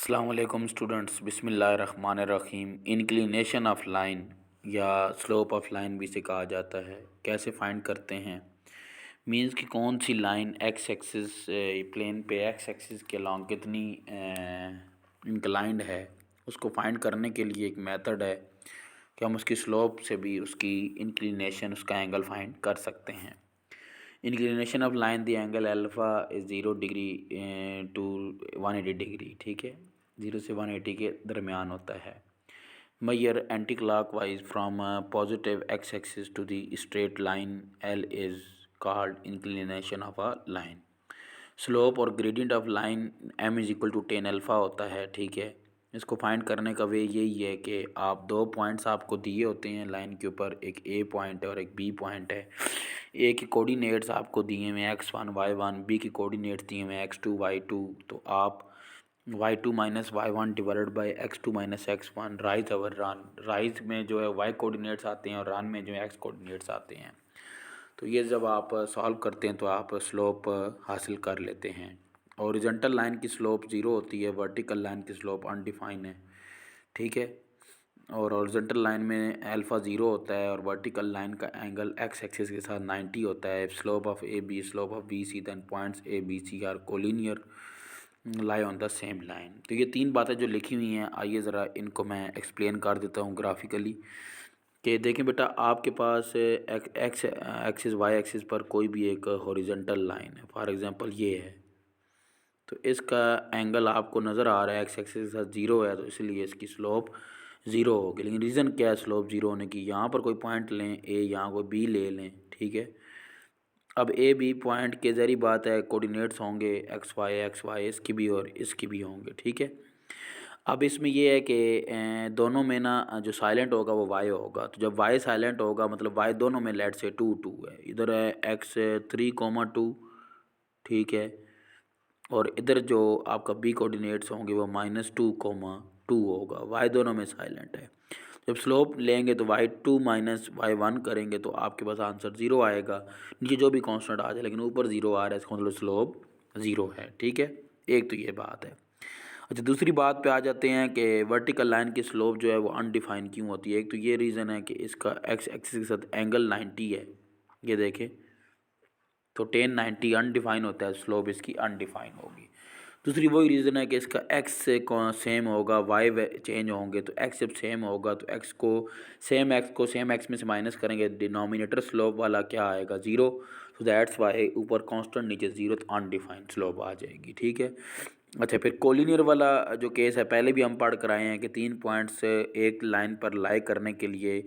अस्सलाम वालेकुम स्टूडेंट्स, बिस्मिल्लाहिर्रहमानिर्रहीम। इंक्लिनेशन ऑफ लाइन या स्लोप ऑफ लाइन भी इसे कहा जाता है। कैसे फाइंड करते हैं? मींस कि कौन सी लाइन एक्स एक्सिस प्लेन पे एक्स एक्सिस के अलॉन्ग कितनी इंक्लाइंड है, उसको फाइंड करने के लिए एक मेथड है कि हम उसकी स्लोप से भी उसकी इंक्लिनेशन, उसका एंगल फाइंड कर सकते हैं। Inclination of line the angle alpha is 0 degree to 180 degree. ठीक है, 0 से 180 के दरमियान होता है। Measure anticlockwise from positive X axis to the straight line L is called inclination of a line. Slope or gradient of line m is equal to 10 alpha होता है। ठीक है, इसको फाइंड करने का वे यही है कि आप दो पॉइंट्स आपको दिए होते हैं लाइन के ऊपर, एक a पॉइंट है और एक b पॉइंट है। a के कोऑर्डिनेट्स आपको दिए हुए हैं x1 y1, b के कोऑर्डिनेट्स दिए हुए हैं x2 y2। तो आप y2 minus y1 divided by x2 minus x1 rise और रन, राइज में जो है y कोऑर्डिनेट्स आते हैं और रन में जो है x कोऑर्डिनेट्स आते हैं। तो ये जब आप सॉल्व करते हैं तो आप स्लोप हासिल कर लेते हैं। हॉरिजॉन्टल लाइन की स्लोप 0 होती है, वर्टिकल लाइन की स्लोप अनडिफाइन है। ठीक है, और हॉरिजॉन्टल लाइन में अल्फ़ा 0 होता है और वर्टिकल लाइन का एंगल एक्स एक्सिस के साथ 90 होता है। Slope of A B, slope of B C, then points A B C are collinear lie on the same line. तो ये तीन बातें जो लिखी हुई हैं, आइए ज़रा इनको मैं एक्सप्लेन कर देता हूँ ग्राफिकली। कि देखें बेटा, आपके पास एक्स एक्सिस वाई एक्सिस पर कोई भी एक हॉरिजॉन्टल लाइन है, फॉर एग्जांपल ये है। तो इसका एंगल आपको नज़र आ रहा है एक्स एक्सिस के साथ 0 है, तो इसलिए इसकी स्लोप 0 होगी। लेकिन रीज़न क्या है स्लोप 0 होने की? यहाँ पर कोई पॉइंट लें ए, यहाँ कोई बी ले लें। ठीक है, अब ए बी पॉइंट के ज़रिए बात है, कोऑर्डिनेट्स होंगे एक्स वाई इसकी भी और इसकी भी होंगे। ठीक है, अब इसमें ये है कि दोनों में ना जो साइलेंट होगा वो वाई होगा। तो जब वाई साइलेंट होगा मतलब वाई दोनों में लेट से 2 है, इधर है x3,2। ठीक है, और इधर जो आपका बी कोऑर्डिनेट्स होंगे वो -2,2 होगा। वाई दोनों में साइलेंट है। जब स्लोप लेंगे तो y2 माइनस y1 करेंगे तो आपके पास आंसर 0 आएगा। नीचे जो भी कांस्टेंट आ जाए, लेकिन ऊपर 0 आ रहा है, इसका मतलब स्लोप 0 है। ठीक है, एक तो ये बात है। अच्छा, दूसरी बात पे आ जाते हैं कि वर्टिकल लाइन की स्लोप जो है वो अनडिफाइन क्यों होती है। एक तो ये रीज़न है कि इसका एक्स एक्सिस के साथ एंगल 90 है, ये देखें। तो 1090 अनडिफाइन होता है, स्लोप इसकी अनडिफाइन होगी। दूसरी वही रीज़न है कि इसका एक्स से सेम होगा, वाई चेंज होंगे। तो एक्स जब सेम होगा तो एक्स को सेम एक्स में से माइनस करेंगे, डिनोमिनेटर स्लोप वाला क्या आएगा? 0। तो दैट्स वाई ऊपर कांस्टेंट नीचे 0, तो अनडिफाइंड स्लोप आ जाएगी। ठीक है, अच्छा, फिर कोलिनियर वाला जो केस है पहले भी हम पढ़ कर आए हैं कि 3 पॉइंट्स एक लाइन पर लाई करने के लिए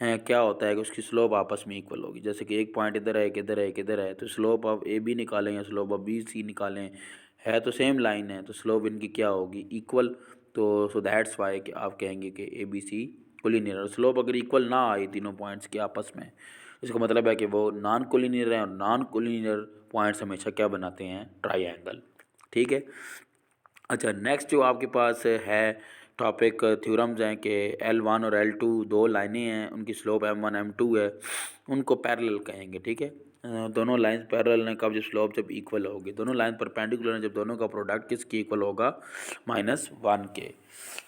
क्या होता है कि उसकी स्लोप आपस में इक्वल होगी। जैसे कि एक पॉइंट इधर है, एक इधर है, एक इधर है, तो स्लोप ऑफ ए बी निकालें या स्लोप ऑफ बी सी निकालें, है तो सेम लाइन है, तो स्लोप इनकी क्या होगी? इक्वल। तो सो दैट्स वाई कि आप कहेंगे कि ए बी सी कोलिनियर। और स्लोप अगर इक्वल ना आए तीनों पॉइंट्स के आपस में, इसका मतलब है कि वो नॉन कोलिनियर है, और नॉन कोलिनियर पॉइंट्स हमेशा क्या बनाते हैं? ट्राइएंगल। ठीक है, अच्छा, नेक्स्ट जो आपके पास है टॉपिक थ्योरम्स हैं कि L1 और L2 दो लाइनें हैं, उनकी स्लोप M1 M2 है, उनको पैरेलल कहेंगे। ठीक है, दोनों लाइंस पैरेलल हैं कब? जब स्लोप जब इक्वल होगी। दोनों लाइन परपेंडिकुलर हैं जब दोनों का प्रोडक्ट किसके इक्वल होगा? -1 के।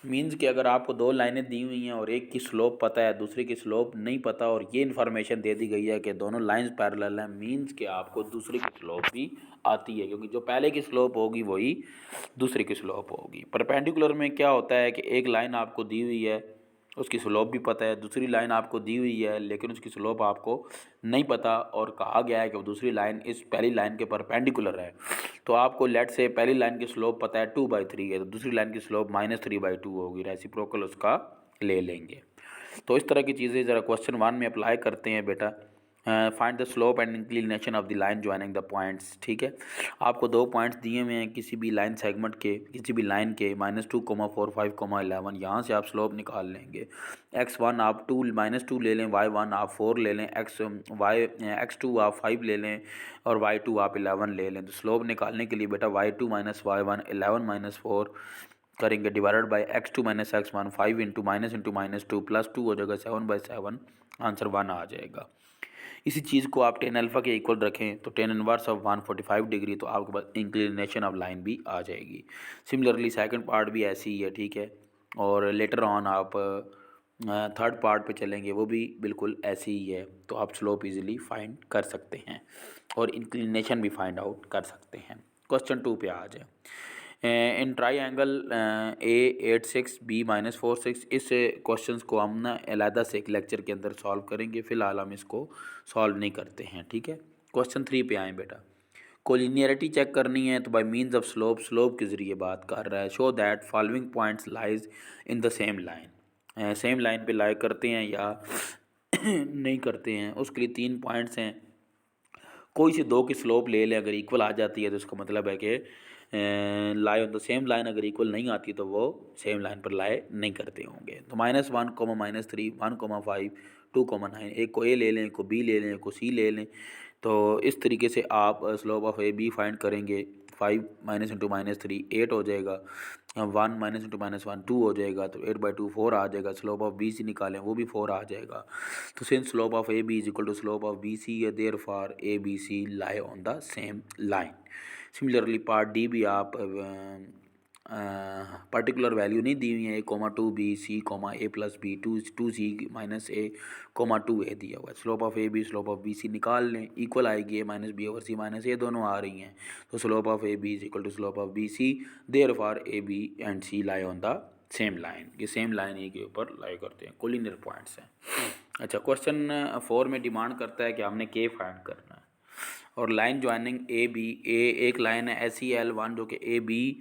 मींस कि अगर आपको दो लाइनें दी हुई हैं और एक की स्लोप पता है, दूसरे की स्लोप नहीं पता, और ये इन्फॉर्मेशन दे दी गई है कि दोनों लाइंस पैरेलल हैं, मींस कि आपको दूसरे की स्लोप भी आती है, क्योंकि जो पहले की स्लोप होगी वही दूसरे की स्लोप होगी। परपेंडिकुलर में क्या होता है कि एक लाइन आपको दी हुई है, उसकी स्लोप भी पता है, दूसरी लाइन आपको दी हुई है लेकिन उसकी स्लोप आपको नहीं पता, और कहा गया है कि वो दूसरी लाइन इस पहली लाइन के परपेंडिकुलर है। तो आपको लेट से पहली लाइन की स्लोप पता है 2/3 है, तो दूसरी लाइन की स्लोप -3/2 होगी, रेसिप्रोकल उसका ले लेंगे। तो इस तरह की चीज़ें ज़रा क्वेश्चन 1 में अप्लाई करते हैं बेटा। Find the slope and inclination of the line joining the points. ठीक है, आपको दो पॉइंट्स दिए हुए हैं किसी भी लाइन सेगमेंट के, किसी भी लाइन के, -2, 4, 5, 11। यहाँ से आप स्लोप निकाल लेंगे। x1 आप 2 -2 ले लें, y1 आप 4 ले लें, x2 आप 5 ले लें, और y2 आप 11 ले लें। तो स्लोप निकालने के लिए बेटा y2 माइनस y1 11 - 4 करेंगे, divided by x2 - x1 5 into -2 +2 हो जाएगा 7/7, आंसर 1 आ जाएगा। इसी चीज़ को आप टेन अल्फ़ा के इक्वल रखें तो टेन इनवर्स ऑफ 145 डिग्री, तो आपके पास इंक्लिनेशन ऑफ लाइन भी आ जाएगी। सिमिलरली सेकंड पार्ट भी ऐसी ही है, ठीक है। और लेटर ऑन आप थर्ड पार्ट पे चलेंगे, वो भी बिल्कुल ऐसी ही है, तो आप स्लोप इजीली फाइंड कर सकते हैं और इंक्लिनेशन भी फाइंड आउट कर सकते हैं। क्वेश्चन 2 पे आ जाए। इन ट्राई एंगल A86B-46, इस क्वेश्चन को हम ना अलहदा से एक लेक्चर के अंदर सॉल्व करेंगे, फ़िलहाल हम इसको सॉल्व नहीं करते हैं, ठीक है। क्वेश्चन 3 पे आएँ बेटा। कोलिनियरिटी चेक करनी है, तो बाय मीन्स ऑफ स्लोप के ज़रिए बात कर रहा है। Show that following points lies in the same line, same line पे लाई करते हैं या नहीं करते हैं, उसके लिए 3 पॉइंट्स हैं। कोई से दो की स्लोप ले लें, अगर इक्वल आ जाती है तो उसका मतलब है कि लाई ऑन द सेम लाइन, अगर इक्वल नहीं आती तो वो सेम लाइन पर लाई नहीं करते होंगे। तो -1, -3, 1, 5, 2, 9, एक को ए ले लें, एक को बी ले लें, एक को सी ले लें। तो इस तरीके से आप slope of A B find करेंगे। 5 -3 8 हो जाएगा, 1 -1 2 हो जाएगा, तो 8/2 4 आ जाएगा। स्लोप ऑफ बी सी निकालें, वो भी 4 आ जाएगा। तो since slope of A B is equal to slope of B C है, therefore A B C lie on the same line. Similarly part D भी आप पर्टिकुलर वैल्यू नहीं दी हुई है, A, 2B C, A+B 2C -A, 2A दिया हुआ है। Slope of A B slope of B C निकाल लें, इक्वल आएगी A-B/C-A, दोनों आ रही हैं। तो slope of A B is equal to slope of B C, therefore A B and C lie on the same line. ये same line ही के ऊपर लाई करते हैं, कोलिनियर पॉइंट्स हैं। अच्छा, क्वेश्चन 4 में डिमांड करता है कि हमने के फाइंड करना है और लाइन ज्वाइनिंग ए बी, एक लाइन है ऐसी L1 जो कि ए बी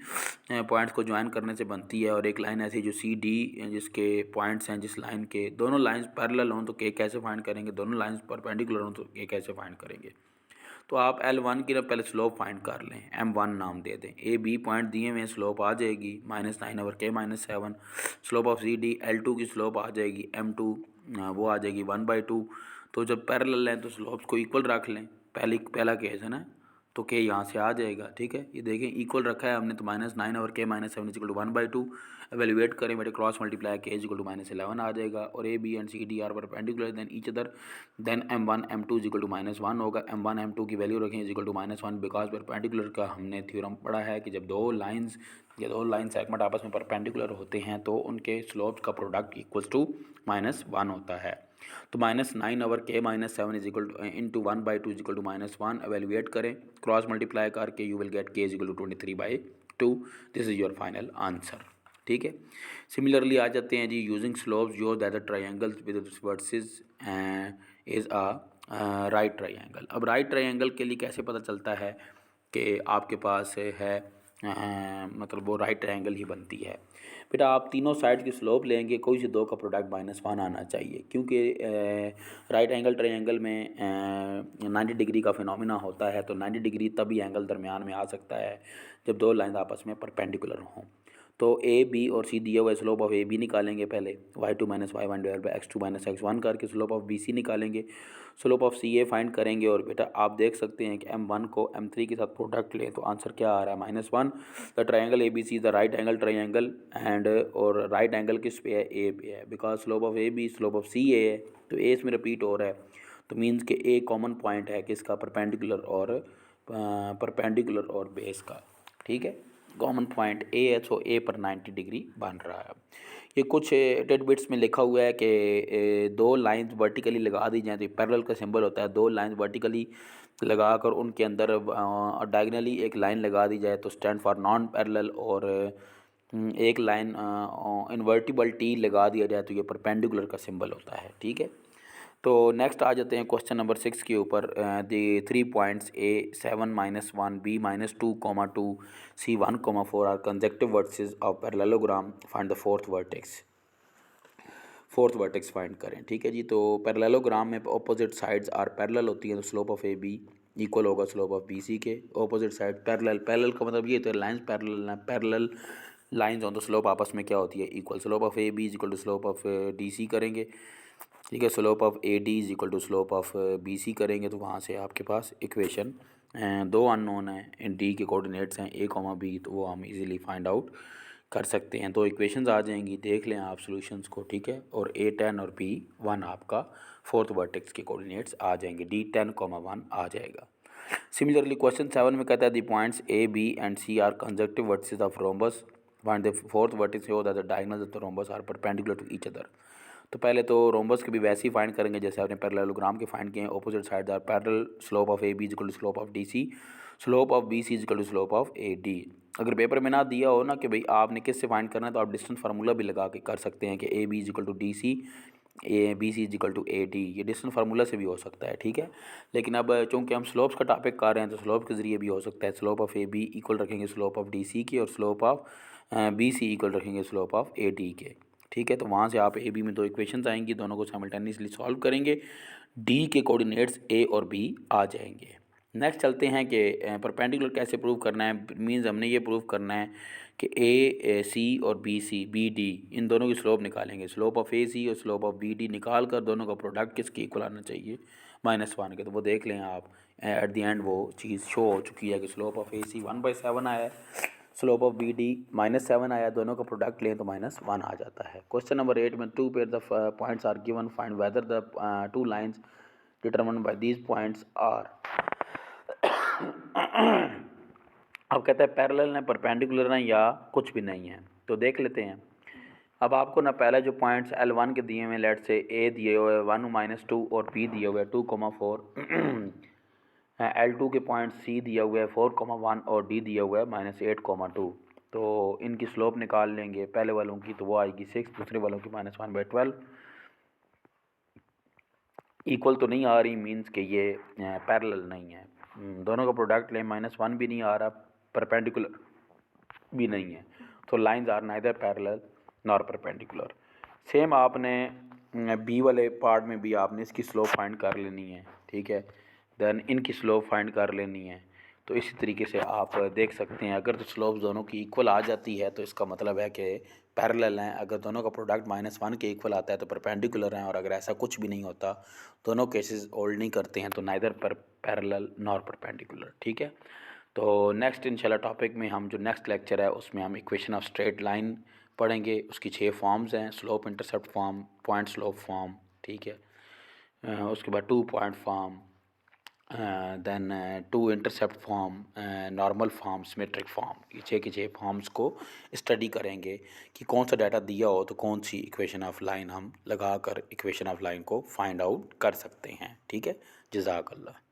पॉइंट्स को ज्वाइन करने से बनती है, और एक लाइन ऐसी जो सी डी जिसके पॉइंट्स हैं, जिस लाइन के दोनों लाइंस पैरेलल हों तो के कैसे फाइंड करेंगे, दोनों लाइंस परपेंडिकुलर हों तो के कैसे फाइंड करेंगे। तो आप L1 की ना पहले स्लोप फाइंड कर लें, M1 नाम दे दें। ए बी पॉइंट दिए हुए स्लोप आ जाएगी -9/K-7। Slope of C D L2 की स्लोप आ जाएगी M2, वो आ जाएगी 1/2। तो जब पैरेलल हैं तो स्लोप्स को इक्वल रख लें, पहला केस है ना, तो के यहाँ से आ जाएगा, ठीक है। ये देखें इक्वल रखा है हमने, तो -9/K-7 इक्वल टू 1/2। एवेल्यूएट करें बेटे, क्रॉस मल्टीप्लाई के इक्वल टू -11 आ जाएगा। और A B and C D are perpendicular then each other, then M1 M2 equal to -1 होगा। M1 M2 की वैल्यू रखें इक्वल टू -1, बिकॉज परपेंडिकुलर का हमने थ्योरम पढ़ा है कि जब दो लाइंस या दो लाइन सेगमेंट आपस में परपेंडिकुलर होते हैं तो उनके स्लोप्स का प्रोडक्ट इक्वल्स टू -1 होता है। तो -9/K-7 is equal to into 1/2 is equal to -1। Evaluate करें, क्रॉस मल्टीप्लाई करके you will get K is equal to 23/2। This is your final answer, ठीक है। सिमिलरली आ जाते हैं जी, यूजिंग स्लोप्स जो that the triangles with versus is a right triangle. अब राइट ट्रायंगल के लिए कैसे पता चलता है कि आपके पास है मतलब वो राइट ट्रायंगल ही बनती है। बेटा आप तीनों साइड की स्लोप लेंगे, कोई से दो का प्रोडक्ट -1 आना चाहिए, क्योंकि राइट एंगल ट्रायंगल में 90 डिग्री का फिनोमिना होता है। तो 90 डिग्री तभी एंगल दरमियान में आ सकता है जब दो लाइन आपस में परपेंडिकुलर हों। तो ए बी और सी दिया हुआ स्लोप ऑफ ए बी निकालेंगे पहले, y2 - y1 x2 - x1 करके स्लोप ऑफ बी सी निकालेंगे। Slope of C A find करेंगे, और बेटा आप देख सकते हैं कि M1 को M3 के साथ प्रोडक्ट लें तो आंसर क्या आ रहा है -1। The triangle A B C the right angle triangle and, और राइट एंगल किस पे है, ए पे है, because slope of A B slope of C A है, तो ए इसमें रिपीट हो रहा है, तो मीन्स के ए कॉमन पॉइंट है किसका, परपेंडिकुलर और बेस का, ठीक है। कॉमन पॉइंट ए है, सो ए पर 90 डिग्री बन रहा है। ये कुछ टिडबिट्स में लिखा हुआ है कि दो लाइंस वर्टिकली लगा दी जाएँ तो पैरेलल का सिंबल होता है। दो लाइंस वर्टिकली लगा कर उनके अंदर डायगनली एक लाइन लगा दी जाए तो स्टैंड फॉर नॉन पैरेलल, और एक लाइन इन्वर्टिबल टी लगा दिया जाए तो ये परपेंडिकुलर का सिंबल होता है, ठीक है। तो नेक्स्ट आ जाते हैं क्वेश्चन नंबर 6 के ऊपर। The 3 points A7 -1 B -2, 2 C 1, 4 are consecutive vertices of parallelogram, find the fourth vertex find करें, ठीक है जी। तो पैरेललोग्राम में ऑपोजिट साइड्स आर पैरेलल होती हैं, तो slope of A B equal होगा स्लोप ऑफ बी सी के। ऑपोजिट साइड पैरेलल का मतलब ये होता है lines parallel lines on the slope आपस में क्या होती है, equal. Slope of A B is equal to slope of D C करेंगे, ठीक है। Slope of A D is equal to slope of B C करेंगे, तो वहाँ से आपके पास इक्वेशन दो अननोन है, इन डी के कोऑर्डिनेट्स हैं A, B, तो वो हम इजीली फाइंड आउट कर सकते हैं। दो इक्वेशंस आ जाएंगी, देख लें आप सॉल्यूशंस को, ठीक है। और A10 और B1 आपका फोर्थ वर्टेक्स के कोऑर्डिनेट्स आ जाएंगे, D10, 1 आ जाएगा। सिमिलरली क्वेश्चन 7 में कहता है the points A, B and C are conjunctive vertices of rhombus, find the fourth vertex show that the diagonals of the rhombus are perpendicular to each other. तो पहले तो rhombus के भी वैसे ही फाइंड करेंगे जैसे आपने पैरेललोग्राम के फाइंड किए हैं। Opposite side are parallel, slope of AB is equal to slope of DC, slope of BC is equal to slope of AD। अगर पेपर में ना दिया हो ना कि भाई आपने किससे फाइंड करना है, तो आप डिस्टेंस फार्मूला भी लगा के कर सकते हैं कि AB is equal to DC, BC is equal to AD। ये डिस्टेंस फार्मूला से भी हो सकता है, ठीक है। लेकिन अब चूंकि हम स्लोप्स का टॉपिक कर रहे हैं तो स्लोप के ज़रिए भी हो सकता है। स्लोप ऑफ AB इक्वल रखेंगे स्लोप ऑफ DC की, और स्लोप ऑफ BC इक्वल रखेंगे स्लोप ऑफ AD के, ठीक है। तो वहाँ से आप AB में दो इक्वेशंस आएंगी, दोनों को साइमल्टेनियसली सॉल्व करेंगे, D के कोऑर्डिनेट्स A और B आ जाएंगे। नेक्स्ट चलते हैं कि परपेंडिकुलर कैसे प्रूव करना है। मींस हमने ये प्रूव करना है कि AC और BC BD इन दोनों की स्लोप निकालेंगे। स्लोप ऑफ AC और स्लोप ऑफ BD निकाल कर दोनों का प्रोडक्ट किसके इक्वल आना चाहिए, -1 के। तो वो देख लें आप, एट द एंड वो चीज़ शो हो चुकी है कि स्लोप ऑफ AC 1/7 आया है, स्लोप ऑफ BD -7 आया, दोनों का प्रोडक्ट लें तो -1 आ जाता है। क्वेश्चन नंबर 8 में two pair the points are given, find whether the two lines determined by these points are. अब कहता है पैरेलल है, परपेंडिकुलर है, या कुछ भी नहीं है। तो देख लेते हैं। अब आपको ना पहले जो पॉइंट्स L1 के दिए हुए हैं, लेट से A दिए हुए 1-2 और B दिए हुए 2,4, L2 के पॉइंट C दिया हुआ है 4,1 और D दिया हुआ है -8,2। तो इनकी स्लोप निकाल लेंगे पहले वालों की, तो वो आएगी 6, दूसरे वालों की -1/12। इक्वल तो नहीं आ रही, मींस कि ये पैरेलल नहीं है। दोनों का प्रोडक्ट लें, -1 भी नहीं आ रहा, परपेंडिकुलर भी नहीं है, तो lines are neither parallel nor perpendicular. Same आपने बी वाले पार्ट में भी आपने इसकी स्लोप फाइंड कर लेनी है, ठीक है। देन इनकी स्लोप फाइंड कर लेनी है। तो इसी तरीके से आप देख सकते हैं, अगर तो स्लोप दोनों की इक्वल आ जाती है तो इसका मतलब है कि पैरेलल हैं। अगर दोनों का प्रोडक्ट -1 के इक्वल आता है तो परपेंडिकुलर हैं, और अगर ऐसा कुछ भी नहीं होता, दोनों केसेस होल्ड नहीं करते हैं, तो नाइदर पैरेलल नॉर परपेंडिकुलर, ठीक है। तो नेक्स्ट इंशाल्लाह टॉपिक में हम जो नेक्स्ट लेक्चर है उसमें हम इक्वेशन ऑफ स्ट्रेट लाइन पढ़ेंगे। उसकी 6 फॉर्म्स हैं, slope intercept form, point slope form, ठीक है। उसके बाद 2 point form, then 2 intercept form, normal form, symmetric form. ये 6 के 6 फॉर्म्स को स्टडी करेंगे कि कौन सा डाटा दिया हो तो कौन सी इक्वेशन ऑफ लाइन हम लगा कर इक्वेशन ऑफ लाइन को फाइंड आउट कर सकते हैं, ठीक है। जज़ाकल्लाह।